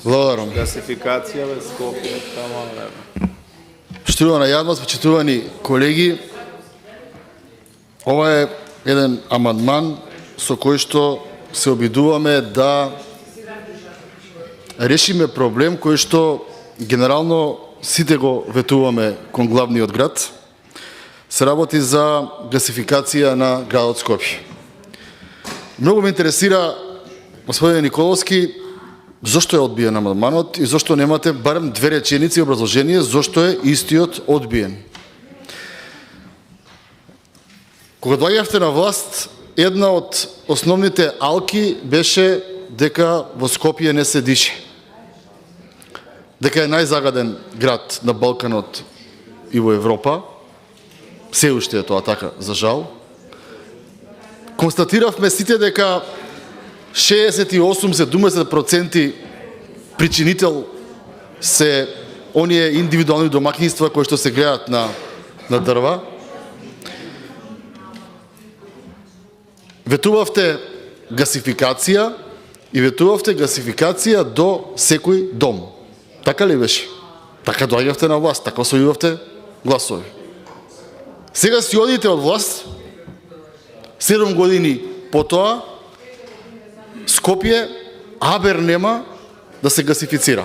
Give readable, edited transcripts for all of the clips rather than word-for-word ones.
Благодарам. Гасификација бе Скопје, тамо не. Штурувана јавност, почитувани колеги, ова е еден амандман со кој што се обидуваме да решиме проблем кој што генерално сите го ветуваме кон главниот град. Се работи за гасификација на градот Скопје. Многу ме интересира, господин Николовски, зошто е одбиен амандманот и зошто немате барем две реченици образложение зошто е истиот одбиен. Кога доаѓавте на власт, една од основните алки беше дека во Скопје не се дише. Дека е најзагаден град на Балканот и во Европа. Се уште е тоа така, за жал. Констатиравме сите дека 68-70% причинител се оние индивидуални домакинства кои што се греат на дрва. Ветувавте гасификација и ветувавте гасификација до секој дом. Така ли беше? Така доаѓавте на власт, така освојувавте гласови. Сега си одите од власт, 7 години потоа, Скопје абер нема да се гасифицира.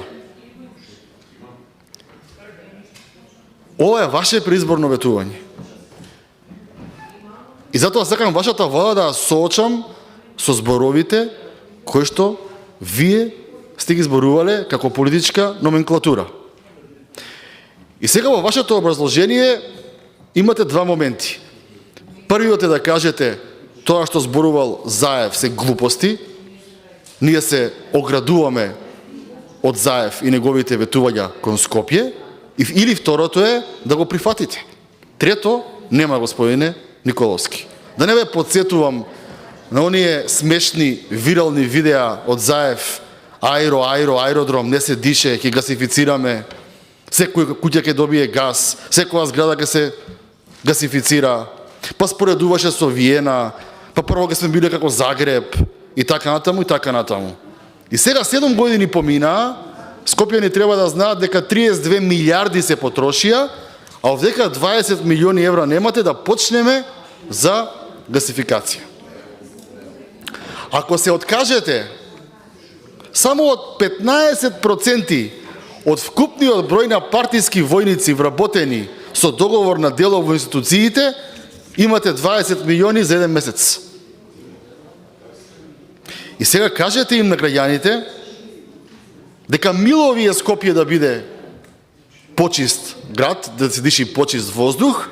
Ова е ваше преизборно ветување. И затоа сакам вашата влада да соочам со зборовите кои што вие сте ги зборувале како политичка номенклатура. И сега во вашето образложение имате два моменти. Првиот е да кажете тоа што зборувал Заев се глупости, ние се оградуваме од Заев и неговите ветувања кон Скопје, или второто е да го прифатите. Трето, нема, господине Николовски. Да не ве подсетувам на оние смешни вирални видеа од Заев, аеродром, не се дише, ќе гасифицираме, секој куќа ќе добие газ, секоја зграда ќе се гасифицира, па споредуваше со Виена, па прво ќе сме биле како Загреб, и така натаму, и така натаму. И сега 7 години поминаа, Скопјани треба да знаат дека 32 милиарди се потрошија, а овдека 20 милиони евра немате да почнеме за гасификација. Ако се откажете само од 15% од вкупниот број на партиски војници вработени со договор на дело во институциите, имате 20 милиони за еден месец. И сега кажете им на граѓаните дека мило ви е Скопје да биде почист град, да се диши почист воздух,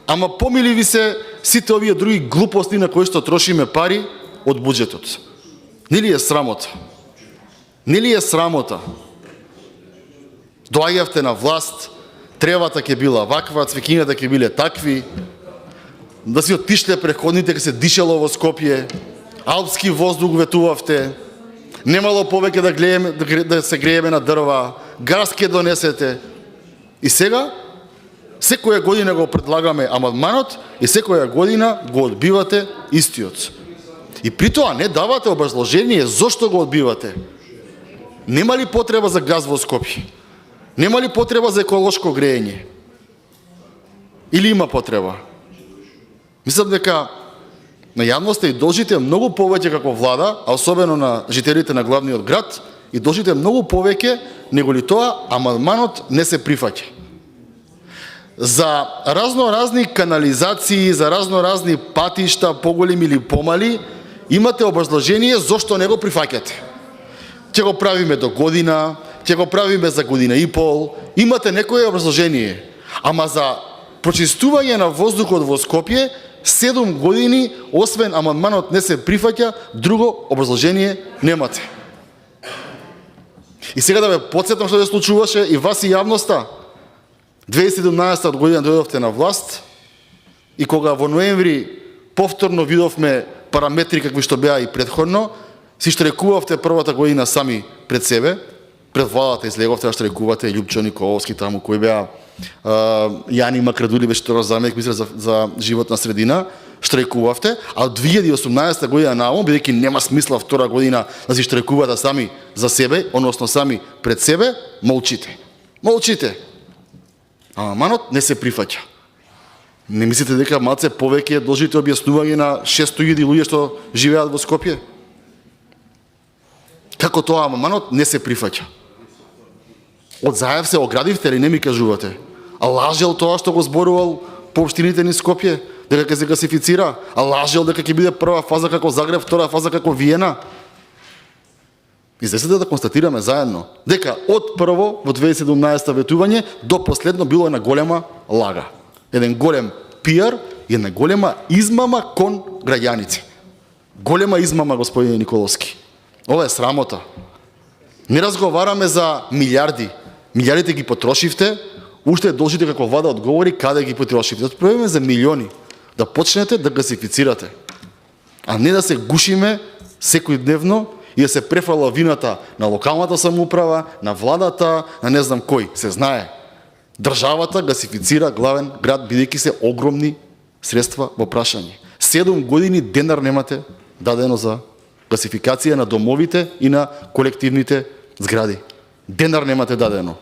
ама помили ви се сите овие други глупости на кои што трошиме пари од буџетот. Нели е срамота? Нели е срамота? Доаѓавте на власт, тревата ќе била ваква, цвеќињата ќе биле такви, да си отишле преходните ќе се дишало во Скопје, алпски воздух ветувавте, немало повеќе да гледаме, да се грееме на дрва, газ ќе донесете. И сега, секоја година го предлагаме амандманот и секоја година го одбивате истиот. И при тоа не давате образложение зошто го одбивате. Нема ли потреба за газ во Скопје? Нема ли потреба за еколошко греење? Или има потреба? Мислам дека на јавноста и должите многу повеќе како влада, а особено на жителите на главниот град, и должите многу повеќе, него ли тоа амандманот не се прифаќа. За разноразни канализации, за разноразни патишта, поголеми или помали, имате образложение зошто не го прифаќате. Ќе го правиме до година, ќе го правиме за година и пол, имате некое образложение. Ама за прочистување на воздухот во Скопје, 7 години, освен амандманот не се прифаќа, друго образложение немате. И сега да ве подсетам што се случуваше и вас и јавноста. 2017 година дојдовте на власт и кога во ноември повторно видовме параметри какви што беа и претходно, си штрекувавте првата година сами пред себе, пред владата излеговте да штрекувате, Љупчо Николовски таму кои беа, Јани Макрадули беше тоа заменик министер за животна средина, штрајкувавте, а од 2018 година наому, бидејќи нема смисла втора година да си штрајкувате сами за себе, односно сами пред себе, молчите. Молчите. Аманот не се прифаќа. Не мислите дека малце повеќе должите објаснување на 600.000 луѓе што живеат во Скопје? Како тоа аманот не се прифаќа? Од Заев се оградивте или не ми кажувате? А лажел тоа што го зборувал по општините ни Скопје, дека ќе се гасифицира? А лажел дека ќе биде прва фаза како Загреб, втора фаза како Виена? Излезете да констатираме заедно дека од прво во 2017 ветување до последно било една голема лага. Еден голем пиар и една голема измама кон граѓаници. Голема измама, господине Николовски. Ова е срамота. Не разговараме за милиарди. Милиардите ги потрошивте, уште должите како влада одговори каде ги потрошивте. Отправиме за милиони. Да почнете да гасифицирате. А не да се гушиме секој дневно и да се префала вината на локалната самоуправа, на владата, на не знам кој. Се знае. Државата гасифицира главен град, бидејќи се огромни средства во прашање. 7 години денар немате дадено за гасификација на домовите и на колективните згради. Денар немате дадено.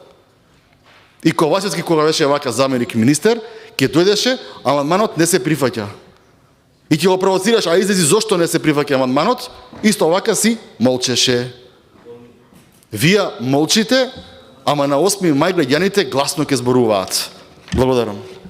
И Ковачевски, кога беше вака заменик министер, ќе дојдеше, амандманот не се прифаќа. И ќе го провоцираш, а излези зошто не се прифаќа амандманот, исто вака си молчеше. Вие молчите, ама на 8 мај граѓаните гласно ќе зборуваат. Благодарам.